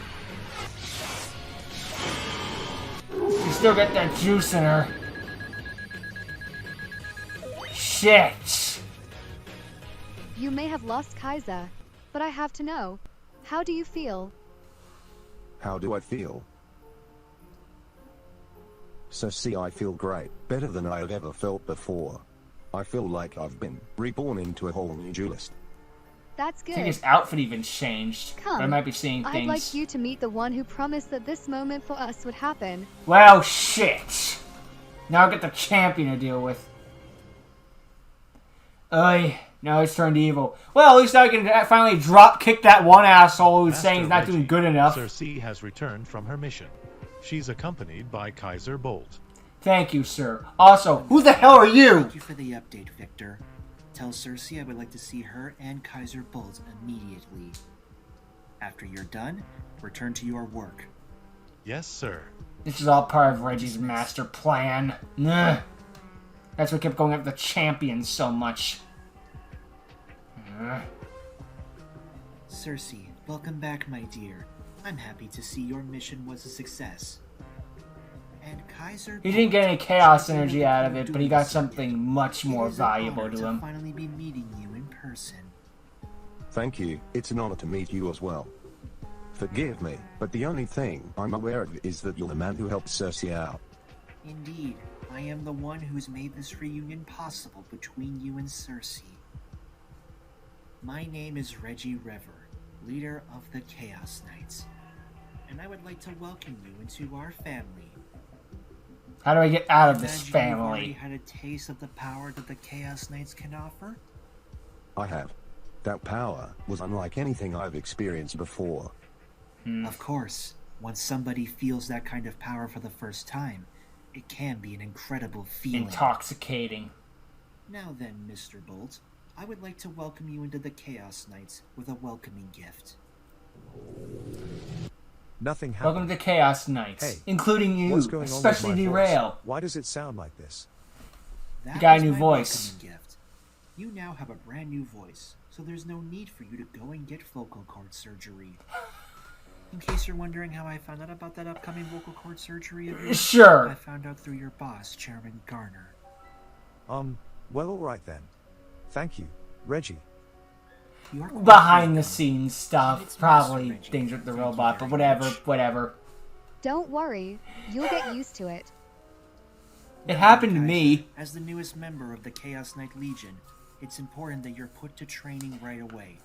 She still got that juice in her. Shit. You may have lost Kaiser, but I have to know. How do you feel? How do I feel? Cersei, I feel great, better than I have ever felt before. I feel like I've been reborn into a whole new duelist. That's I think good. his outfit even changed. But I Come, might be seeing I'd things. like you to meet the one who promised that this moment for us would happen. Well, shit. Now I got the champion to deal with. Now it's turned evil. Well, at least I can finally drop kick that one asshole who's saying he's not doing good enough. Cersei has returned from her mission. She's accompanied by Kaiser Bolt. Thank you, sir. Also, who the hell are you? Thank you for the update, Victor. Tell Cersei I would like to see her and Kaiser Bolt immediately. After you're done, return to your work. Yes, sir. This is all part of Reggie's master plan. Ugh. That's what kept going after the champions so much. Ugh. Cersei, welcome back, my dear. I'm happy to see your mission was a success. And Kaiser He didn't get any chaos Bolt, energy out of it, but he got something much more It is an valuable honor to him. finally be meeting you in person. Thank you, it's an honor to meet you as well. Forgive me, but the only thing I'm aware of is that you're the man who helped Cersei out. Indeed, I am the one who's made this reunion possible between you and Cersei. My name is Reggie Rever, leader of the Chaos Knights, and I would like to welcome you into our family. How do I get out of this Imagine you've already family? had a taste of the power that the Chaos Knights can offer? I have. That power was unlike anything I've experienced before. Of course, once somebody feels that kind of power for the first time, it can be an incredible feeling. Intoxicating. Now then, Mr. Bolt, I would like to welcome you into the Chaos Knights with a welcoming gift. Nothing happened. Welcome to Chaos Knights, Hey, including you, what's going on with especially my Derail. voice? Why does it sound like this? That got a was new my voice. welcoming gift. You now have a brand new voice, so there's no need for you to go and get vocal cord surgery. In case you're wondering how I found out about that upcoming vocal cord surgery of yours, Sure. I found out through your boss, Chairman Garner. Well, alright then. Thank you, Reggie. You are quite Behind the welcome. scenes stuff. It's Probably Master Reggie. things with the Thank you robot, but very whatever, much. whatever. Don't worry, you'll get used to it. It happened to Kaiser, me. As the newest member of the Chaos Knight Legion, it's important that you're put to training right away.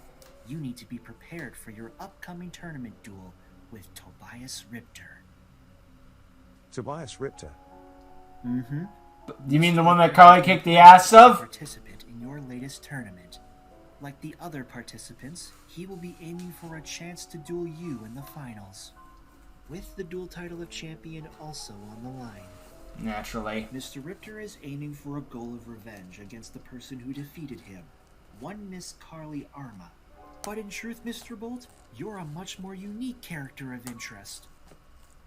You need to be prepared for your upcoming tournament duel with Tobias Ripter. Tobias Ripter. Mm-hmm. You mean the one that Carly kicked the ass of? Participant in your latest tournament. Like the other participants, he will be aiming for a chance to duel you in the finals, with the dual title of champion also on the line. Naturally. Mr. Ripter is aiming for a goal of revenge against the person who defeated him, one Miss Carly Arma. But in truth, Mr. Bolt, you're a much more unique character of interest.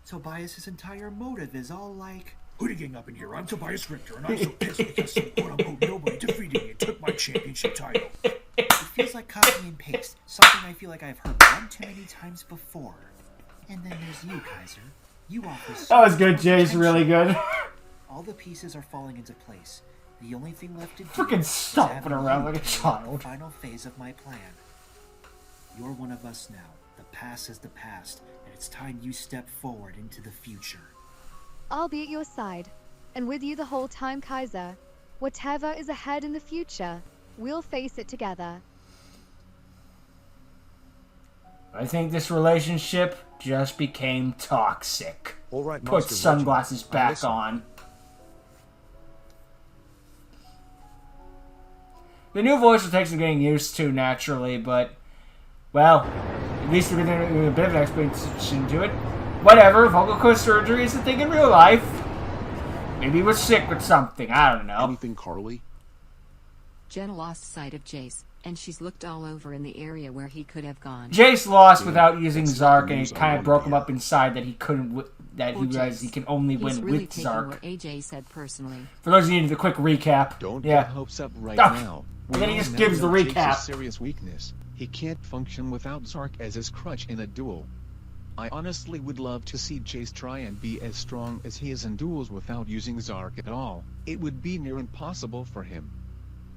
Tobias's entire motive is all like, "Who gang up in here? I'm Tobias Ripter, and I'm so pissed because some quote-unquote nobody defeated me and took my championship title." It feels like copy and paste, something I feel like I've heard one too many times before. And then there's you, Kaiser. You offer so That was good, much Jace. Really potential. good. All the pieces are falling into place. The only thing left to do Frickin' is stomping having around you like a carry out the child. final phase of my plan. You're one of us now. The past is the past, and it's time you step forward into the future. I'll be at your side, and with you the whole time, Kaiser. Whatever is ahead in the future, we'll face it together. I think this relationship just became toxic. Alright, Put Master sunglasses Reggie. back Listen. on. The new voice will take some getting used to, naturally, but, well, at least we're getting a bit of an explanation to it. Whatever, vocal cord surgery is a thing in real life. Maybe he was sick with something, I don't know. Anything, Carly? Jenna lost sight of Jace, and she's looked all over in the area where he could have gone. Jace lost without using that's Zark, the and news it I kind of wanted broke to him hear. up inside that he couldn't, that he Poor realized Jace. he can only He's win really with taking Zark. what AJ said personally. For those who needed the quick recap. Don't Yeah. get hopes up right Ah, now. and then he all just now gives the know Jace's recap. serious weakness. He can't function without Zark as his crutch in a duel. I honestly would love to see Jace try and be as strong as he is in duels without using Zark at all. It would be near impossible for him.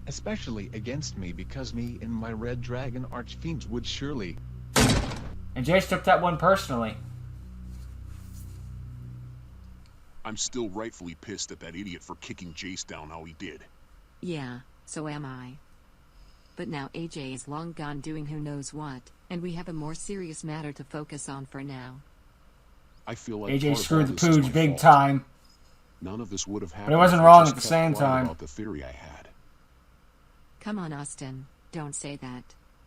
Especially against me, because me and my Red Dragon Archfiends would surely... And Jace took that one personally. I'm still rightfully pissed at that idiot for kicking Jace down how he did. Yeah, so am I. But now AJ is long gone doing who knows what, and we have a more serious matter to focus on for now. I feel like AJ part of screwed all the this is pooch my big fault. time. None of this would have happened. But it wasn't if I wrong just at the kept same quiet time. About the theory I had. Come on, Austin, don't say that.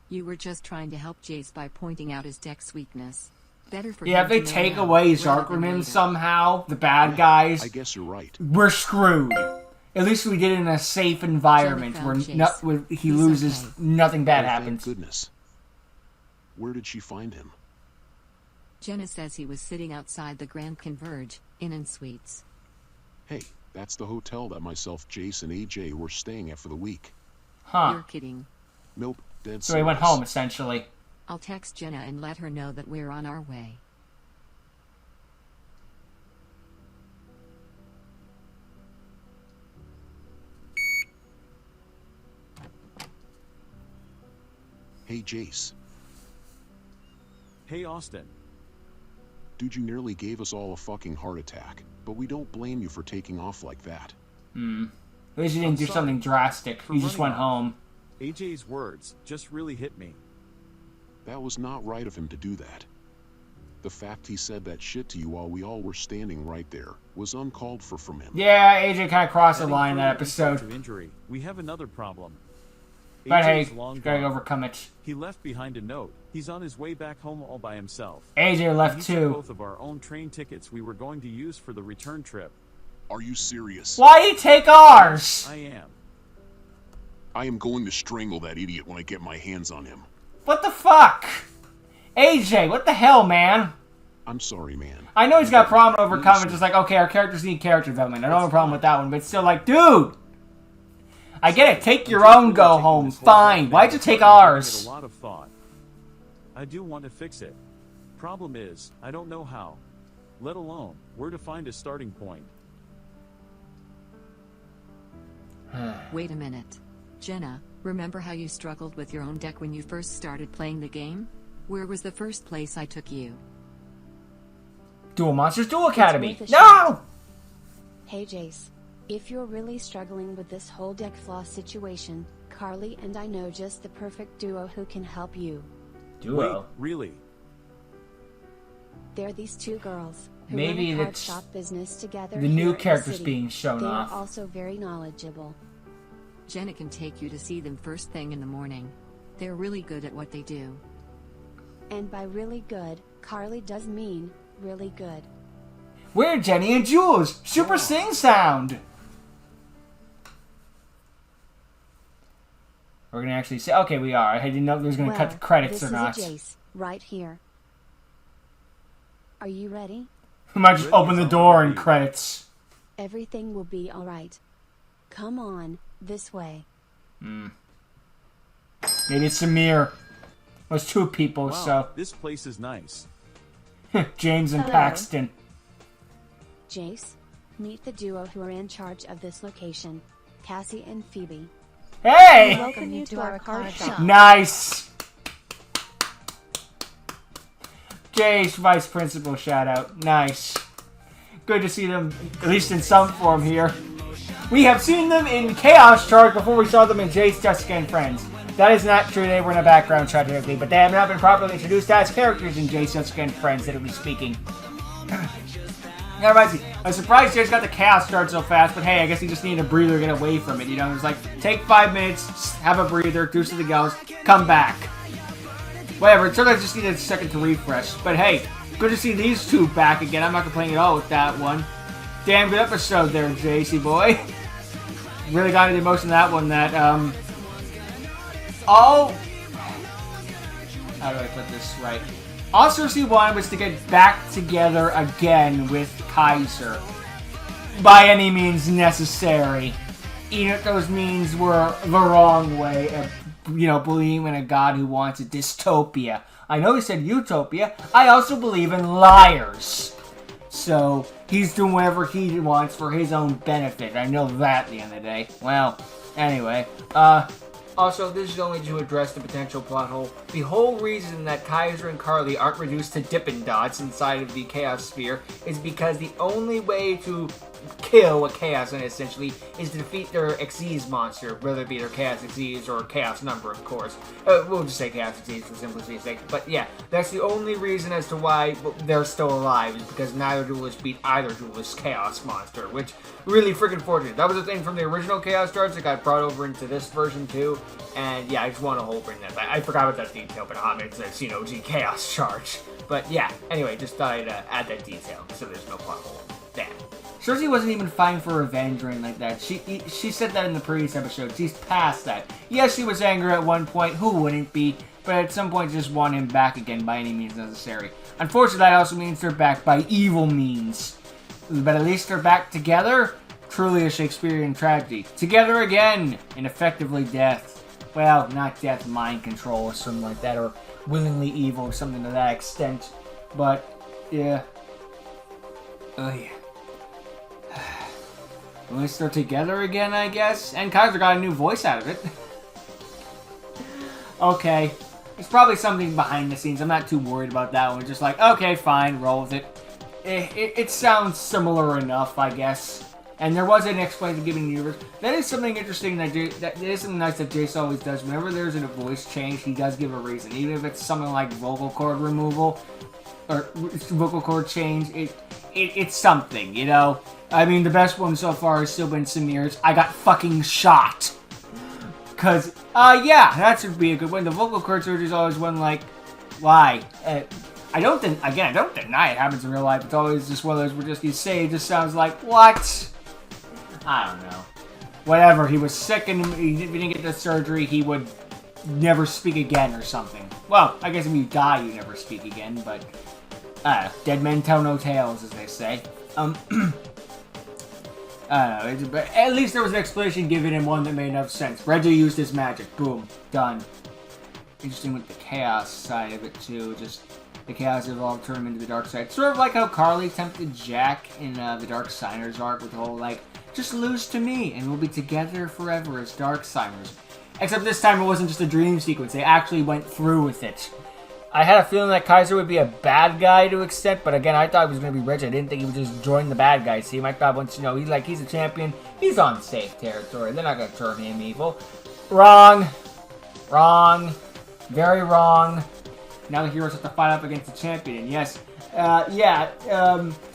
You were just trying to help Jace by pointing out his deck's weakness. Better for Yeah, him if they to know take now, away rather Zark than from him later. somehow, the bad I guys, guess you're right. we're screwed. At least we get it in a safe environment Jenna where, found Jace. where he He's loses, okay. nothing bad Oh, happens. Thank goodness. Where did she find him? Jenna says he was sitting outside the Grand Converge, Inn and Suites. Hey, that's the hotel that myself, Jace, and AJ were staying at for the week. Huh. You're kidding. Nope, dead So he went serious. home, essentially. I'll text Jenna and let her know that we're on our way. Hey, Jace. Hey, Austin. Dude, you nearly gave us all a fucking heart attack, but we don't blame you for taking off like that. At least he didn't do sorry something drastic. for He just running went off. home. AJ's words just really hit me. That was not right of him to do that. The fact he said that shit to you while we all were standing right there was uncalled for from him. Yeah, AJ kind of crossed the Adding line in that further insult episode. to injury, we have another problem. But hey, AJ's long gotta gone. overcome it. He left behind a note. He's on his way back home all by himself. AJ And left he took too. both of our own train tickets we were going to use for the return trip. Are you serious? Why he take ours? I am. I am going to strangle that idiot when I get my hands on him. What the fuck? AJ, what the hell, man? I'm sorry, man. I know he's got a problem to overcome. It's just like, okay, our characters need character development. I don't have a problem with that one, but it's still like, dude! I get it. Take your own go home. Fine. Why'd you take ours? A lot of thought. I do want to fix it. Problem is, I don't know how. Let alone where to find a starting point. Wait a minute. Jenna, remember how you struggled with your own deck when you first started playing the game? Where was the first place I took you? Duel Monsters Duel Academy. It's worth a No! shot. Hey Jace, if you're really struggling with this whole deck flaw situation, Carly and I know just the perfect duo who can help you. Duo? Wait, really? They're these two girls who Maybe run a card that's shop business together. the new here in characters city. being shown they off. are also very knowledgeable. Jenna can take you to see them first thing in the morning. They're really good at what they do. And by really good, Carly does mean really good. We're Jenny and Jules. Super Sing Sound. We're gonna actually say, okay, we are. I didn't know if there was gonna cut the credits or not. This is a Jace, right here. Are you ready? We might just open the door and credits. Everything will be alright. Come on, this way. Maybe it's Samir. There's two people, Wow, so. this place is nice. James and Hello. Paxton. Jace, meet the duo who are in charge of this location, Cassie and Phoebe. Hey! We welcome you to our card shop. Nice! Jace, Vice Principal, shout out. Nice. Good to see them, at least in some form here. We have seen them in Chaoscharge before we saw them in Jace, Jessica, and Friends. That is not true, they were in a background shot directly, but they have not been properly introduced as characters in Jace, Jessica, and Friends, literally speaking. That reminds me, I was surprised Jace got the Chaoscharge so fast, but hey, I guess he just needed a breather to get away from it, you know? It was like, take 5 minutes, have a breather, do to the goes, come back. Whatever, it sometimes just needed a second to refresh. But hey, good to see these two back again. I'm not complaining at all with that one. Damn good episode there, JC boy. Really got into the emotion of that one that, all... How do I put this right? All Cersei wanted was to get back together again with Kaiser. By any means necessary. Even if those means were the wrong way of, you know, believing in a god who wants a dystopia. I know he said utopia. I also believe in liars. So, he's doing whatever he wants for his own benefit. I know that at the end of the day. Well, anyway. Also, this is only to address the potential plot hole. The whole reason that Kaiser and Carly aren't reduced to Dippin' Dots inside of the Chaos Sphere is because the only way to kill a Chaos Knight, essentially, is to defeat their Xyz monster, whether it be their Chaos Xyz or Chaos Number, of course. We'll just say Chaos Xyz for simplicity's sake. But yeah, that's the only reason as to why they're still alive, is because neither duelist beat either duelist's Chaos monster, which really freaking fortunate. That was a thing from the original Chaoscharge that got brought over into this version too. And yeah, I just want to bring that back. I forgot about that detail, but it's a CNOG Chaoscharge. But yeah, anyway, just thought I'd add that detail so there's no plot hole. There. Cersei wasn't even fighting for revenge or anything like that. She said that in the previous episode. She's past that. Yes, she was angry at one point. Who wouldn't be? But at some point, just want him back again by any means necessary. Unfortunately, that also means they're back by evil means. But at least they're back together. Truly a Shakespearean tragedy. Together again, and effectively death. Well, not death, mind control or something like that, or willingly evil or something to that extent. But, yeah. Oh, yeah. At least they're together again, I guess. And Kaiser got a new voice out of it. Okay. There's probably something behind the scenes. I'm not too worried about that one. Just like, okay, fine, roll with it. It sounds similar enough, I guess. And there was an explanation given in the universe. That is something interesting that is something nice that Jace always does. Whenever there's a voice change, he does give a reason. Even if it's something like vocal cord removal or vocal cord change, it's something, you know? I mean, the best one so far has still been Samir's I got fucking shot. Cause, yeah, that should be a good one. The vocal cord surgery is always one like, why? I don't deny it happens in real life. It's always just one of those where just you say it just sounds like, what? I don't know. whatever, he was sick and if he didn't get the surgery, he would never speak again or something. Well, I guess if you die, you never speak again, but dead men tell no tales, as they say. I don't know, but at least there was an explanation given and one that made enough sense. Reggie used his magic. Boom. Done. Interesting with the chaos side of it, too. Just the chaos evolved, turned him into the dark side. Sort of like how Carly tempted Jack in the Dark Signers arc with the whole, like, just lose to me and we'll be together forever as Dark Signers. Except this time it wasn't just a dream sequence. They actually went through with it. I had a feeling that Kaiser would be a bad guy to an extent, but again, I thought it was going to be Reggie. I didn't think he would just join the bad guys team. I thought once, you know, he's a champion, he's on safe territory. They're not going to turn him evil. Wrong. Wrong. Very wrong. Now the heroes have to fight up against the champion. And yes,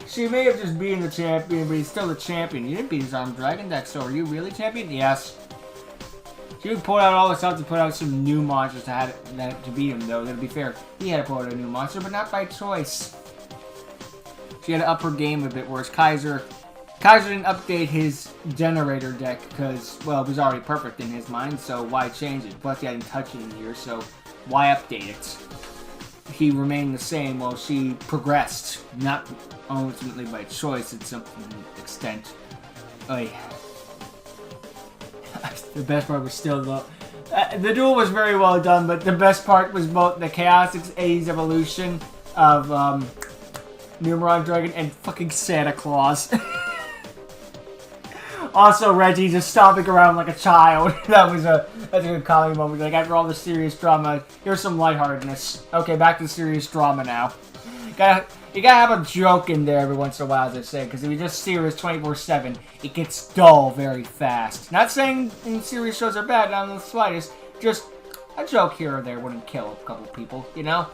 she may have just been the champion, but he's still the champion. You didn't beat his armed dragon deck, so are you really champion? Yes. She would pull out all this stuff to put out some new monsters to beat him, though. To be fair, he had to pull out a new monster, but not by choice. She had to up her game a bit, whereas Kaiser didn't update his generator deck because, well, it was already perfect in his mind, so why change it? Plus, he hadn't touched it in years, so why update it? He remained the same while she progressed, not ultimately by choice at some extent. Oy. The best part was still the duel was very well done, but the best part was both the Chaos A's evolution of Numeron Dragon and fucking Santa Claus. Also, Reggie just stomping around like a child. That's a good comedy moment. Like, after all the serious drama, here's some lightheartedness. Okay, back to serious drama now. You gotta have a joke in there every once in a while, as I say, because if you just serious 24/7, it gets dull very fast. Not saying any serious shows are bad, not in the slightest. Just a joke here or there wouldn't kill a couple people, you know?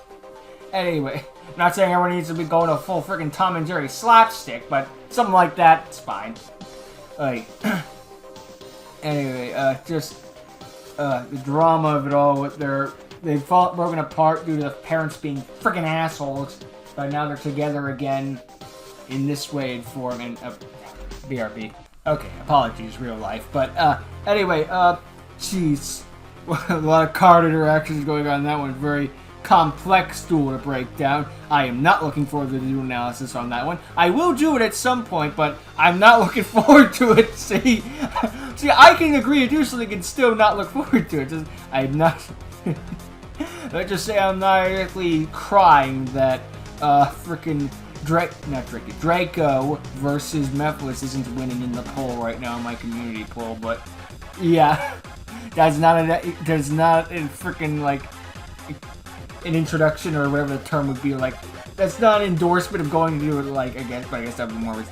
Anyway, I'm not saying everyone needs to be going to full freaking Tom and Jerry slapstick, but something like that's fine. Anyway, the drama of it all, they've broken apart due to the parents being freaking assholes. But now they're together again in this way and form and BRB. Okay, apologies, real life. But anyway, jeez. A lot of card interactions going on in that one. Very complex duel to break down. I am not looking forward to the duel analysis on that one. I will do it at some point, but I'm not looking forward to it. See, I can agree to do something and still not look forward to it. I'm not... Let's just say I'm not exactly crying that frickin' Draco versus Mephiles isn't winning in the poll right now in my community poll, but yeah, that's not a frickin' like an introduction or whatever the term would be. Like, that's not an endorsement of going to do it. Like, I guess that would be more.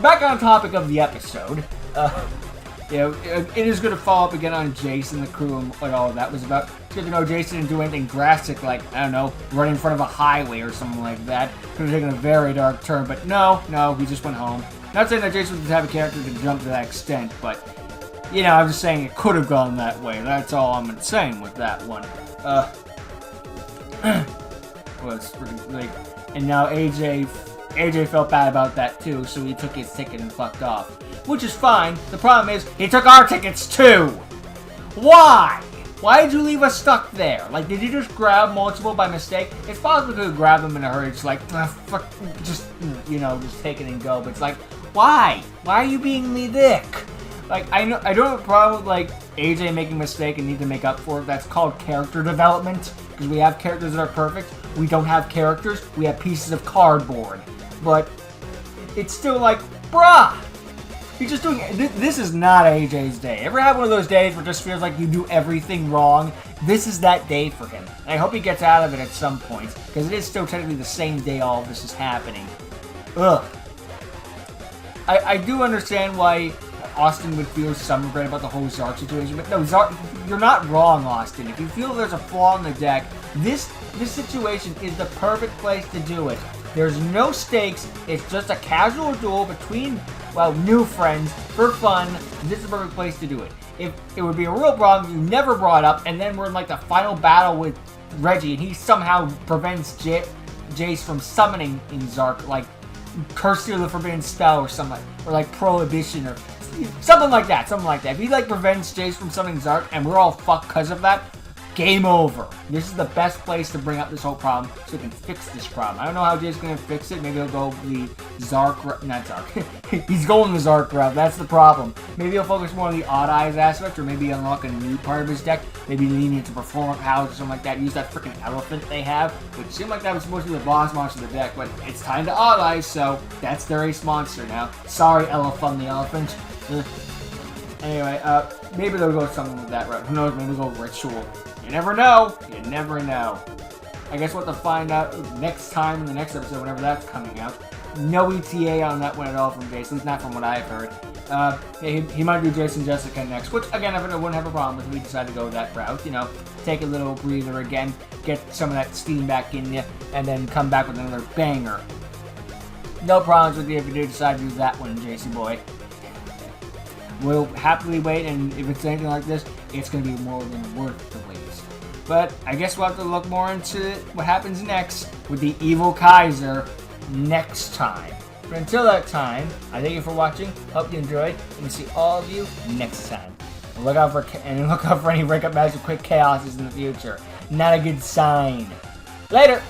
Back on topic of the episode. You know, it is going to follow up again on Jason, the crew, and what all of that was about. It's good to know Jason didn't do anything drastic, like, I don't know, run in front of a highway or something like that. Could have taken a very dark turn, but no, he just went home. Not saying that Jason was the type of character to jump to that extent, but, you know, I'm just saying it could have gone that way. That's all I'm saying with that one. Was freaking, like, and now AJ felt bad about that too, so he took his ticket and fucked off. Which is fine. The problem is, he took our tickets too! Why? Why did you leave us stuck there? Like, did you just grab multiple by mistake? It's possible to grab them in a hurry, just like, fuck, just, you know, just take it and go. But it's like, why? Why are you being me dick? Like, I don't have a problem with, like, AJ making a mistake and need to make up for it. That's called character development. Because we have characters that are perfect. We don't have characters. We have pieces of cardboard. But it's still like, bruh! He's just doing... This is not AJ's day. Ever have one of those days where it just feels like you do everything wrong? This is that day for him. And I hope he gets out of it at some point. Because it is still technically the same day all of this is happening. Ugh. I do understand why Austin would feel some regret about the whole Zark situation. But no, Zark... You're not wrong, Austin. If you feel there's a flaw in the deck, this situation is the perfect place to do it. There's no stakes. It's just a casual duel between... well, new friends, for fun. This is the perfect place to do it. If it would be a real problem if you never brought up, and then we're in like the final battle with Reggie, and he somehow prevents Jace from summoning in Zark, like Curse of the Forbidden Spell or something, or like Prohibition, or Something like that, something like that. If he, like, prevents Jace from summoning Zark, and we're all fucked because of that, game over. This is the best place to bring up this whole problem so we can fix this problem. I don't know how Jay's going to fix it. Maybe he'll go the Zark... Not Zark. He's going the Zark route. That's the problem. Maybe he'll focus more on the Odd Eyes aspect, or maybe unlock a new part of his deck. Maybe lean into Performer Powers or something like that. Use that freaking elephant they have, which seemed like that was supposed to be the boss monster of the deck, but it's time to Odd Eyes, so that's their ace monster now. Sorry, Elephant the Elephant. Anyway, maybe they'll go something with that route. Who knows? Maybe they'll go Ritual. You never know. You never know. I guess we'll have to find out next time in the next episode, whenever that's coming out. No ETA on that one at all from Jace, at least not from what I've heard. He might do Jason Jessica next, which, again, I wouldn't have a problem with if we decide to go that route. You know, take a little breather again, get some of that steam back in you, and then come back with another banger. No problems with you if you do decide to do that one, JC boy. We'll happily wait, and if it's anything like this, it's going to be more than worth the wait. But I guess we'll have to look more into what happens next with the evil Kaiser next time. But until that time, I thank you for watching. Hope you enjoyed, and see all of you next time. And look out for any breakup matches with quick chaoses in the future. Not a good sign. Later!